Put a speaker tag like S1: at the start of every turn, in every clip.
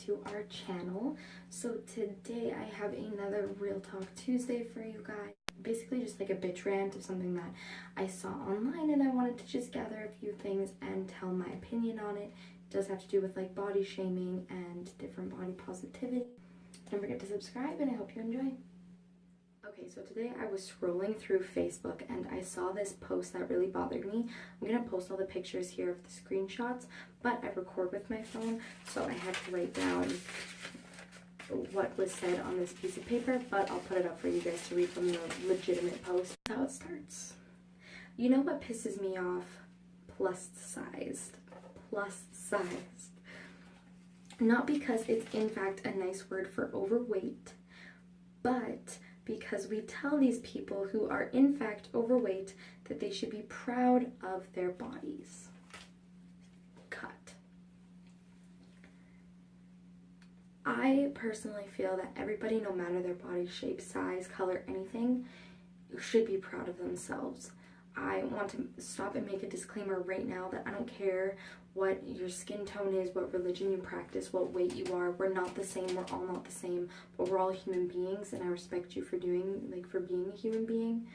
S1: To our channel. So today I have another Real Talk Tuesday for you guys. Basically just like a bitch rant of something that I saw online, and I wanted to just gather a few things and tell my opinion on it. It does have to do with like body shaming and different body positivity. Don't forget to subscribe, and I hope you enjoy. Okay, so today I was scrolling through Facebook and I saw this post that really bothered me. I'm gonna post all the pictures here of the screenshots, but I record with my phone, so I had to write down what was said on this piece of paper, but I'll put it up for you guys to read from the legitimate post. That's how it starts. You know what pisses me off? Plus sized. Plus sized. Not because it's in fact a nice word for overweight, but because we tell these people who are in fact overweight that they should be proud of their bodies. Cut. I personally feel that everybody, no matter their body shape, size, color, anything, should be proud of themselves. I want to stop and make a disclaimer right now that I don't care what your skin tone is, what religion you practice, what weight you are. We're not the same. We're all not the same, but we're all human beings, and I respect you for being a human being.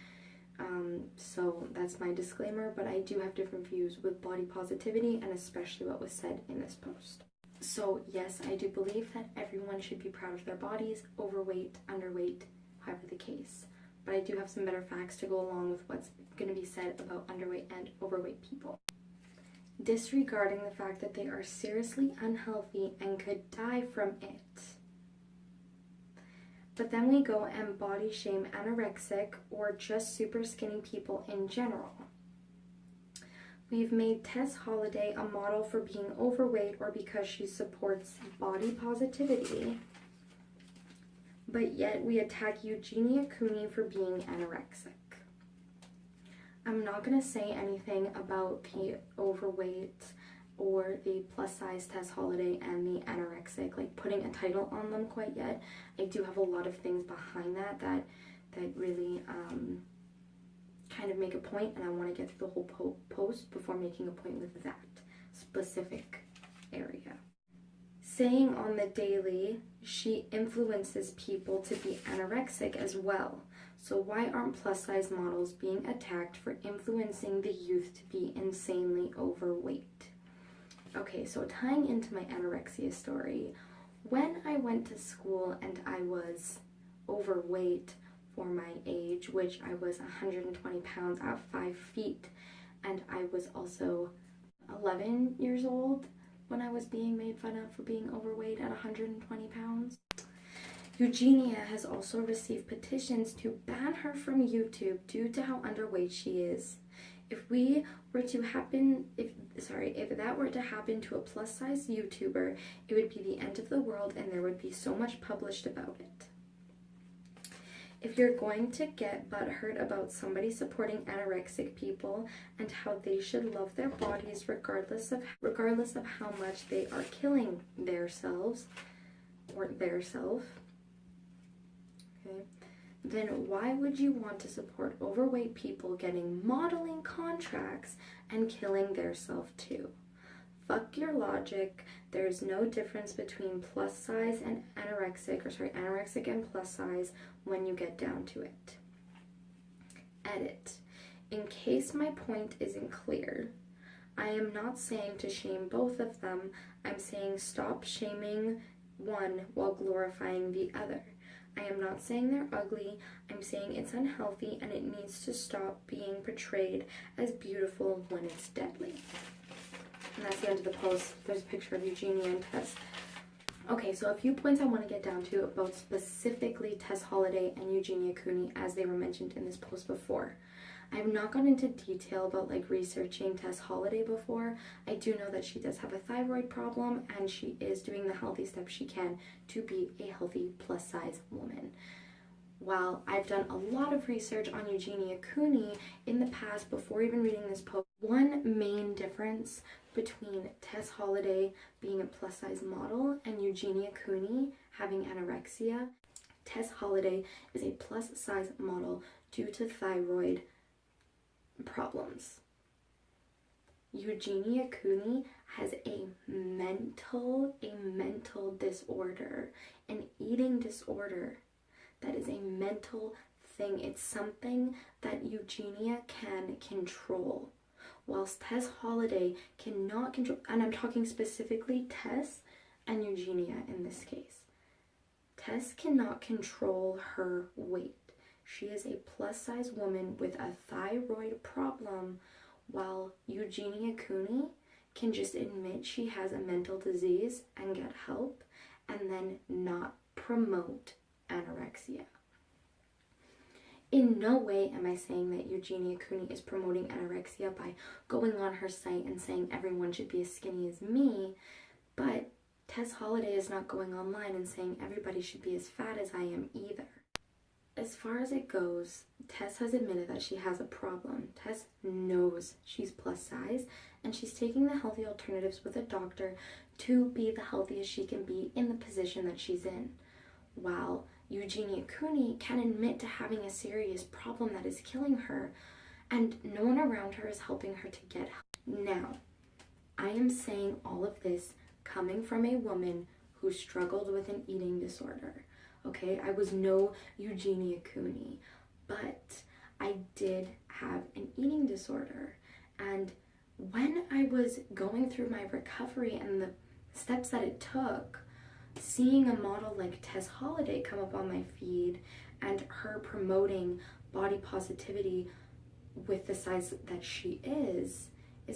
S1: So that's my disclaimer, but I do have different views with body positivity, and especially what was said in this post. So yes, I do believe that everyone should be proud of their bodies, overweight, underweight, however the case. But I do have some better facts to go along with what's going to be said about underweight and overweight people. Disregarding the fact that they are seriously unhealthy and could die from it. But then we go and body shame anorexic or just super skinny people in general. We've made Tess Holiday a model for being overweight or because she supports body positivity. But yet we attack Eugenia Cooney for being anorexic. I'm not going to say anything about the overweight or the plus size Tess Holiday and the anorexic, like putting a title on them quite yet. I do have a lot of things behind that really kind of make a point, and I want to get through the whole post before making a point with that specific area. Saying on the daily, she influences people to be anorexic as well. So why aren't plus size models being attacked for influencing the youth to be insanely overweight? Okay, so tying into my anorexia story, when I went to school and I was overweight for my age, which I was 120 pounds at 5 feet, and I was also 11 years old when I was being made fun of for being overweight at 120 pounds. Eugenia has also received petitions to ban her from YouTube due to how underweight she is. If that were to happen to a plus size YouTuber, it would be the end of the world and there would be so much published about it. If you're going to get butthurt about somebody supporting anorexic people and how they should love their bodies regardless of how much they are killing themselves or their self, okay, then why would you want to support overweight people getting modeling contracts and killing their self too? Fuck your logic. There's no difference between plus size and anorexic and plus size when you get down to it. Edit. In case my point isn't clear, I am not saying to shame both of them. I'm saying stop shaming one while glorifying the other. I am not saying they're ugly. I'm saying it's unhealthy and it needs to stop being portrayed as beautiful when it's deadly. And that's the end of the post. There's a picture of Eugenia and Tess. Okay, so a few points I want to get down to about specifically Tess Holiday and Eugenia Cooney as they were mentioned in this post before. I've not gone into detail about like researching Tess Holiday before. I do know that she does have a thyroid problem and she is doing the healthy steps she can to be a healthy plus size woman. While I've done a lot of research on Eugenia Cooney in the past before even reading this post, one main difference between Tess Holiday being a plus size model and Eugenia Cooney having anorexia, Tess Holiday is a plus size model due to thyroid problems. Eugenia Cooney has a mental disorder, an eating disorder. That is a mental thing. It's something that Eugenia can control, whilst Tess Holiday cannot control, and I'm talking specifically Tess and Eugenia in this case. Tess cannot control her weight. She is a plus size woman with a thyroid problem, while Eugenia Cooney can just admit she has a mental disease and get help and then not promote anorexia. In no way am I saying that Eugenia Cooney is promoting anorexia by going on her site and saying everyone should be as skinny as me, but Tess Holiday is not going online and saying everybody should be as fat as I am either. As far as it goes, Tess has admitted that she has a problem. Tess knows she's plus size and she's taking the healthy alternatives with a doctor to be the healthiest she can be in the position that she's in. While Eugenia Cooney can admit to having a serious problem that is killing her, and no one around her is helping her to get help. Now, I am saying all of this coming from a woman who struggled with an eating disorder. Okay, I was no Eugenia Cooney, but I did have an eating disorder. And when I was going through my recovery and the steps that it took, seeing a model like Tess Holiday come up on my feed and her promoting body positivity with the size that she is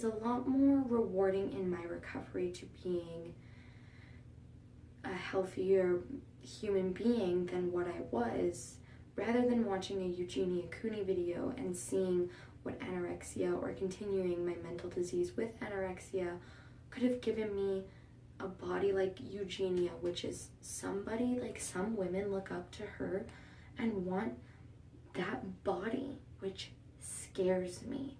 S1: a lot more rewarding in my recovery to being a healthier human being than what I was, rather than watching a Eugenia Cooney video and seeing what anorexia or continuing my mental disease with anorexia could have given me a body like Eugenia, which is somebody like some women look up to her and want that body, which scares me.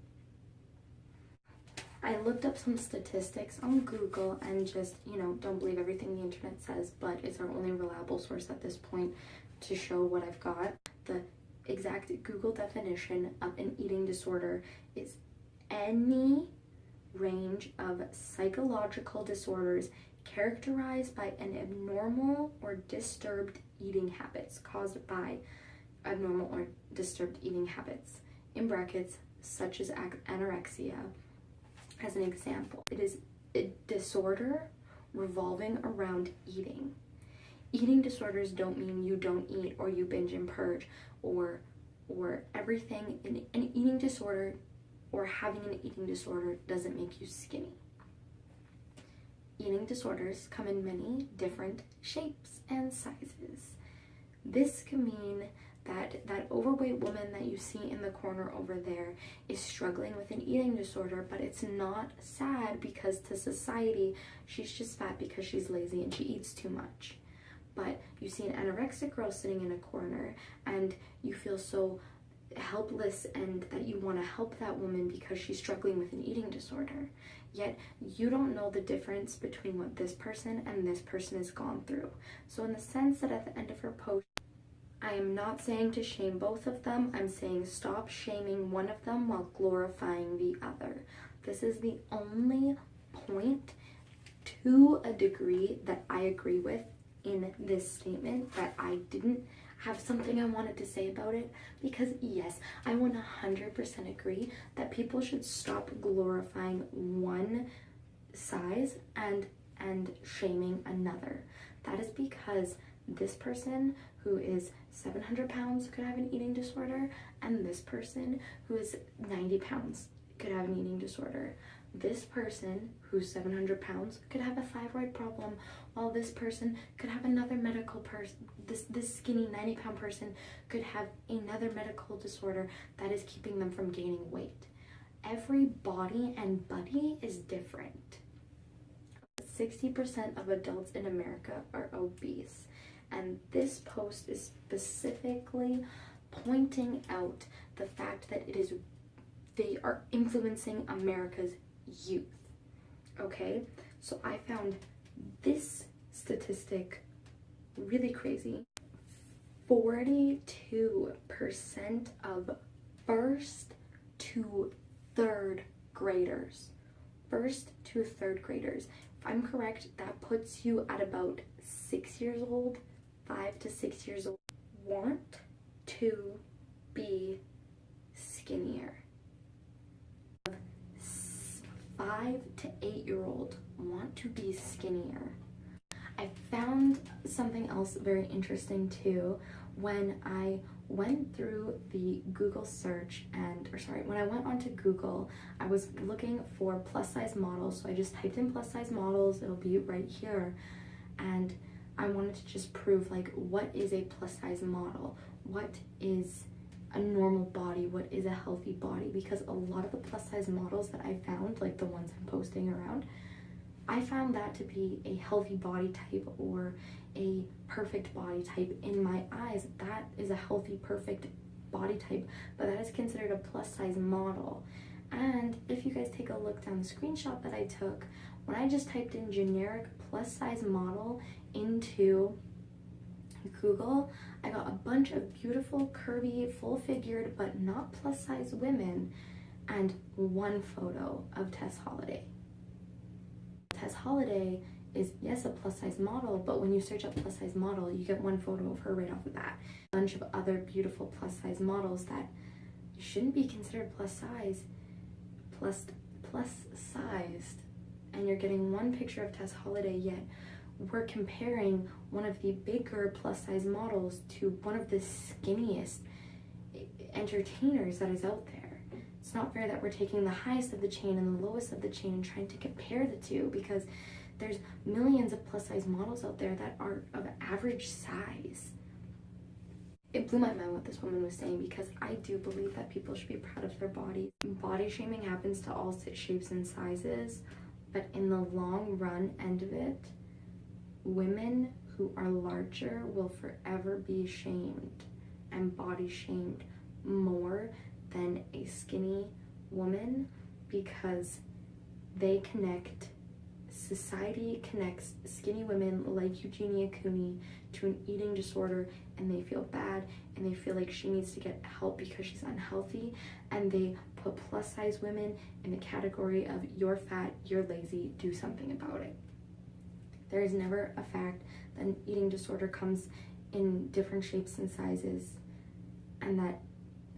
S1: I looked up some statistics on Google and just, don't believe everything the internet says, but it's our only reliable source at this point to show what I've got. The exact Google definition of an eating disorder is any range of psychological disorders characterized by an abnormal or disturbed eating habits caused by abnormal or disturbed eating habits, in brackets, such as anorexia. As an example, it is a disorder revolving around eating. Eating disorders don't mean you don't eat or you binge and purge or everything. An eating disorder or having an eating disorder doesn't make you skinny. Eating disorders come in many different shapes and sizes. This can mean that overweight woman that you see in the corner over there is struggling with an eating disorder, but it's not sad because to society, she's just fat because she's lazy and she eats too much. But you see an anorexic girl sitting in a corner and you feel so helpless and that you want to help that woman because she's struggling with an eating disorder. Yet you don't know the difference between what this person and this person has gone through. So in the sense that at the end of her post, I am not saying to shame both of them. I'm saying stop shaming one of them while glorifying the other. This is the only point to a degree that I agree with in this statement, that I didn't have something I wanted to say about it, because yes, I 100% agree that people should stop glorifying one size and shaming another. That is because this person who is 700 pounds could have an eating disorder, and this person who is 90 pounds could have an eating disorder. this person who's 700 pounds could have a thyroid problem, while this person could have another medical person. This skinny 90-pound person could have another medical disorder that is keeping them from gaining weight. Every body and buddy is different. 60% of adults in America are obese, and this post is specifically pointing out the fact that they are influencing America's youth. Okay, so I found this statistic really crazy. 42% of first to third graders. If I'm correct, that puts you at about 6 years old, 5 to 6 years old, want to be skinnier. 5 to 8-year-old want to be skinnier. I found something else very interesting too. When I went through the Google search when I went onto Google, I was looking for plus size models. So I just typed in plus size models, it'll be right here. And I wanted to just prove, like, what is a plus size model? What is a normal body? What is a healthy body? Because a lot of the plus size models that I found, like the ones I'm posting around, I found that to be a healthy body type or a perfect body type. In my eyes, that is a healthy, perfect body type, but that is considered a plus size model. And if you guys take a look down the screenshot that I took, when I just typed in generic plus size model into Google, I got a bunch of beautiful, curvy, full-figured, but not plus size women, and one photo of Tess Holliday. Tess Holliday is, yes, a plus size model, but when you search up plus size model, you get one photo of her right off the bat. A bunch of other beautiful plus size models that shouldn't be considered plus sized, and you're getting one picture of Tess Holliday, yet we're comparing one of the bigger plus size models to one of the skinniest entertainers that is out there. It's not fair that we're taking the highest of the chain and the lowest of the chain and trying to compare the two, because there's millions of plus size models out there that are of average size. It blew my mind what this woman was saying, because I do believe that people should be proud of their bodies. Body shaming happens to all shapes and sizes, but in the long run end of it, women who are larger will forever be shamed and body shamed more than a skinny woman, because society connects skinny women like Eugenia Cooney to an eating disorder, and they feel bad and they feel like she needs to get help because she's unhealthy, and they put plus size women in the category of you're fat, you're lazy, do something about it. There is never a fact that an eating disorder comes in different shapes and sizes, and that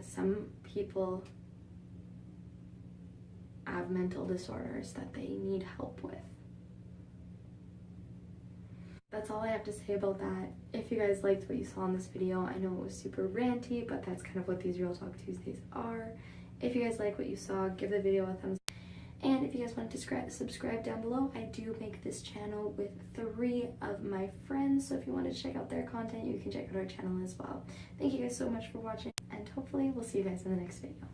S1: some people have mental disorders that they need help with. That's all I have to say about that. If you guys liked what you saw in this video, I know it was super ranty, but that's kind of what these Real Talk Tuesdays are. If you guys like what you saw, give the video a thumbs up. And if you guys want to subscribe down below, I do make this channel with 3 of my friends, so if you want to check out their content, you can check out our channel as well. Thank you guys so much for watching, and hopefully we'll see you guys in the next video.